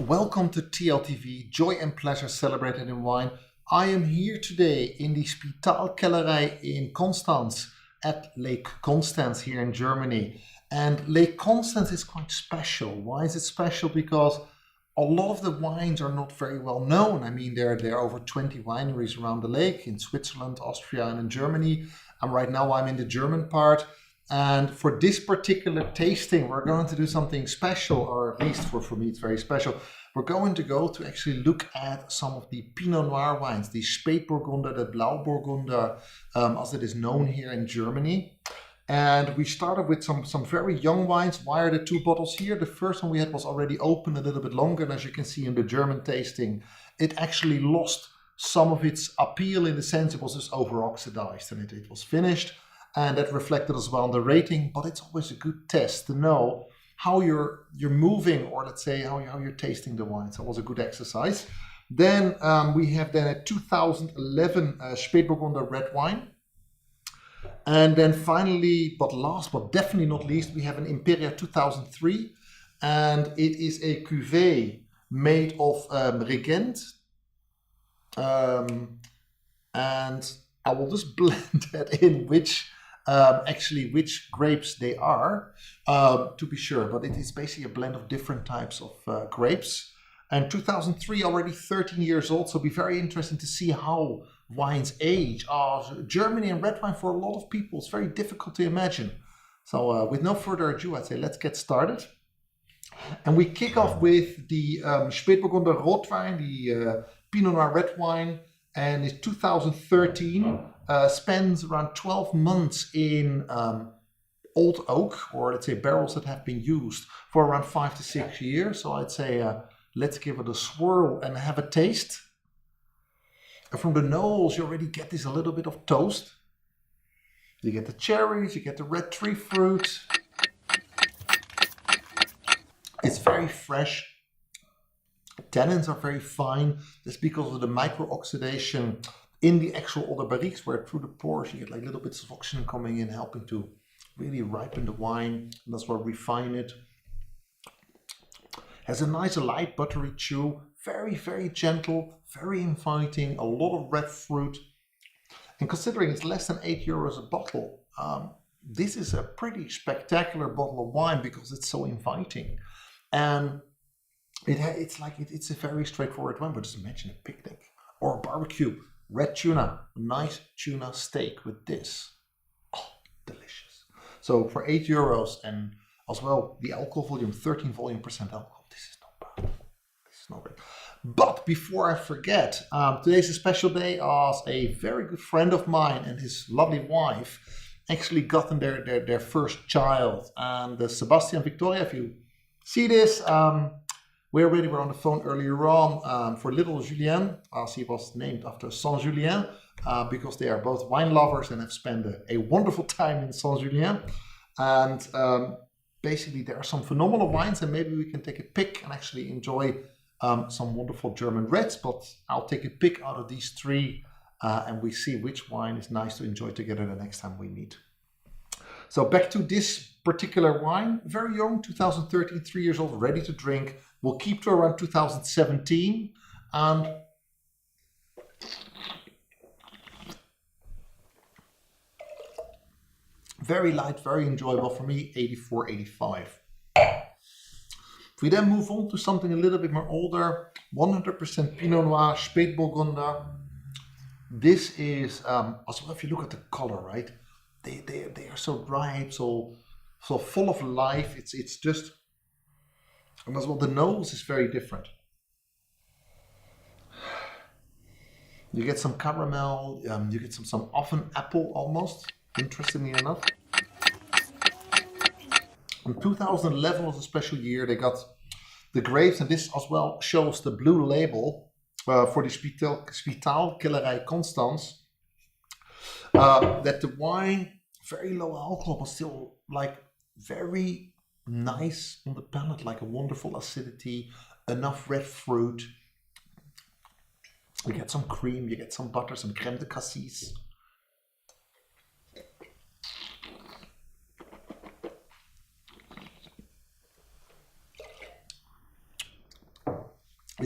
Welcome to TLTV, Joy and Pleasure Celebrated in Wine. I am here today in the Spitalkellerei in Konstanz at Lake Konstanz here in Germany. And Lake Konstanz is quite special. Why is it special? Because a lot of the wines are not very well known. I mean, there are over 20 wineries around the lake in Switzerland, Austria, and in Germany. And right now I'm in the German part. And for this particular tasting, we're going to do something special, or at least for me, it's very special. We're going to go to actually look at some of the Pinot Noir wines, the Spätburgunder, the Blauburgunder, as it is known here in Germany. And we started with some very young wines. Why are the two bottles here? The first one we had was already open a little bit longer. And as you can see in the German tasting, it actually lost some of its appeal in the sense it was just over-oxidized and it was finished. And that reflected as well on the rating, but it's always a good test to know how you're moving, or let's say how you're tasting the wine. So it was a good exercise. Then we have a 2011 Spätburgunder red wine. And then finally, but last but definitely not least, we have an Imperia 2003. And it is a Cuvée made of Regent. And I will just blend that in which grapes they are, to be sure, but it is basically a blend of different types of grapes. And 2003, already 13 years old, so it'll be very interesting to see how wines age. Germany and red wine for a lot of people is very difficult to imagine. So with no further ado, I'd say let's get started. And we kick off with the Spätburgunder Rotwein, the Pinot Noir red wine, and it's 2013. Spends around 12 months in old oak, or let's say barrels that have been used for around 5 to 6 years. So I'd say let's give it a swirl and have a taste. And from the nose, you already get this a little bit of toast. You get the cherries, you get the red tree fruit. It's very fresh. Tannins are very fine. That's because of the micro-oxidation in the actual other barriques, where through the pores you get like little bits of oxygen coming in, helping to really ripen the wine, and that's why we refine it. Has a nice light buttery chew, very, very gentle, very inviting, a lot of red fruit. And considering it's less than €8 a bottle, this is a pretty spectacular bottle of wine because it's so inviting. And it's a very straightforward wine, but just imagine a picnic or a barbecue. Red tuna, nice tuna steak with this. Oh, delicious. So for €8 and as well, the alcohol volume, 13% alcohol. This is not bad. This is not bad. But before I forget, today's a special day as a very good friend of mine and his lovely wife actually gotten their first child. And Sebastian Victoria, if you see this, we already were on the phone earlier on for little Julien, as he was named after Saint-Julien, because they are both wine lovers and have spent a wonderful time in Saint-Julien. And basically there are some phenomenal wines, and maybe we can take a pick and actually enjoy some wonderful German reds, but I'll take a pick out of these three and we see which wine is nice to enjoy together the next time we meet. So back to this particular wine, very young, 2013, 3 years old, ready to drink. We'll keep to around 2017, and very light, very enjoyable for me, 84, 85. If we then move on to something a little bit more older, 100% Pinot Noir, Spätburgunder. This is, as well, if you look at the color, right? They are so bright, so full of life. It's just, and as well, the nose is very different. You get some caramel, you get some often apple almost, interestingly enough. And 2011 was a special year. They got the grapes, and this as well shows the blue label for the Spitalkellerei Konstanz. That the wine, very low alcohol, but still like very nice on the palate, like a wonderful acidity, enough red fruit. You get some cream, you get some butter, some crème de cassis.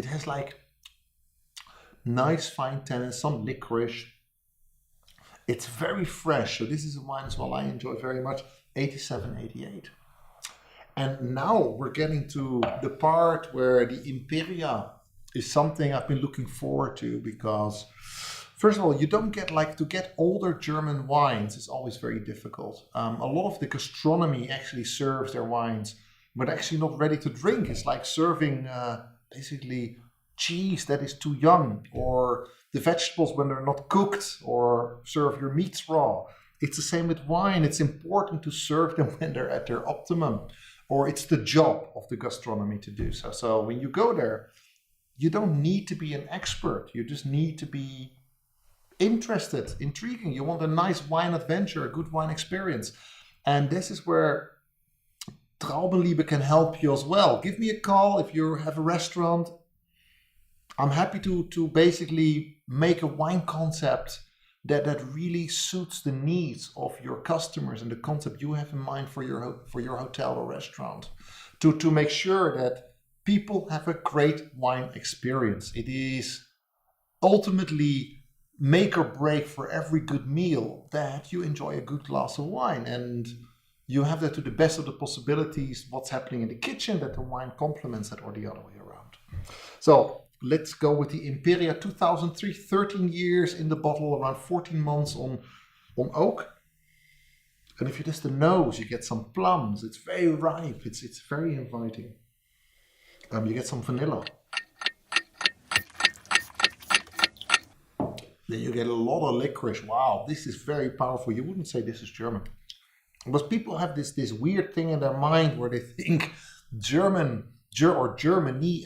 It has like nice fine tannins, some licorice. It's very fresh, so this is a wine as well I enjoy very much. 87, 88. And now we're getting to the part where the Imperia is something I've been looking forward to, because first of all, you don't get to get older German wines is always very difficult. A lot of the gastronomy actually serves their wines, but actually not ready to drink. It's like serving basically cheese that is too young, or the vegetables when they're not cooked, or serve your meats raw. It's the same with wine. It's important to serve them when they're at their optimum, or it's the job of the gastronomy to do so. So when you go there, you don't need to be an expert. You just need to be interested, intriguing. You want a nice wine adventure, a good wine experience. And this is where Traubenliebe can help you as well. Give me a call if you have a restaurant. I'm happy to basically make a wine concept that really suits the needs of your customers and the concept you have in mind for your hotel or restaurant, to make sure that people have a great wine experience. It is ultimately make or break for every good meal that you enjoy a good glass of wine, and you have that to the best of the possibilities, what's happening in the kitchen, that the wine complements that, or the other way around. So let's go with the Imperia 2003, 13 years in the bottle, around 14 months on oak. And if you taste the nose, you get some plums. It's very ripe. It's very inviting. You get some vanilla. Then you get a lot of licorice. Wow, this is very powerful. You wouldn't say this is German. Because people have this weird thing in their mind where they think Germany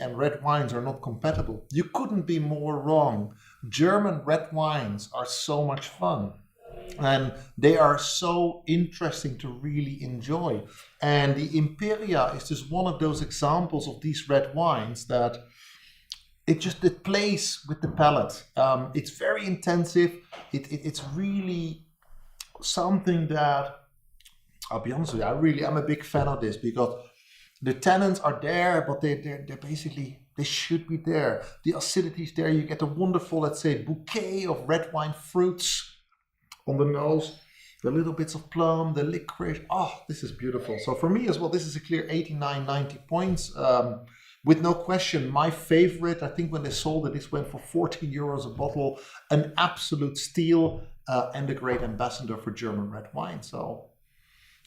and red wines are not compatible. You couldn't be more wrong. German red wines are so much fun. And they are so interesting to really enjoy. And the Imperia is just one of those examples of these red wines that it plays with the palate. It's very intensive. It's really something that, I'll be honest with you, I'm a big fan of this, because the tannins are there, but they're basically, they should be there. The acidity is there. You get a wonderful, let's say, bouquet of red wine fruits on the nose, the little bits of plum, the licorice. Oh, this is beautiful. So for me as well, this is a clear 89, 90 points. With no question, my favorite, I think when they sold it, this went for 14 euros a bottle, an absolute steal, and a great ambassador for German red wine. So,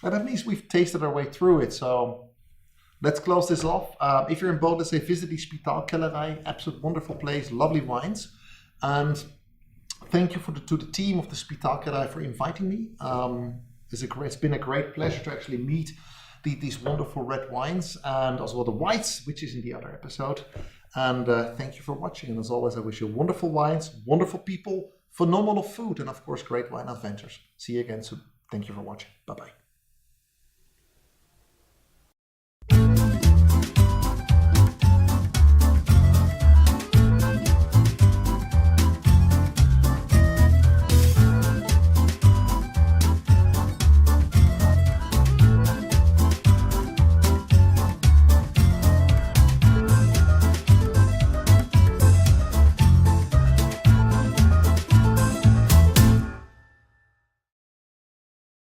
and at least we've tasted our way through it. So let's close this off. If you're in Bodensee, visit the Spitalkellerei, absolute wonderful place, lovely wines. And thank you to the team of the Spitalkellerei for inviting me. It's been a great pleasure to actually meet these wonderful red wines, and as well the whites, which is in the other episode. And thank you for watching. And as always, I wish you wonderful wines, wonderful people, phenomenal food, and of course, great wine adventures. See you again soon. Thank you for watching. Bye-bye.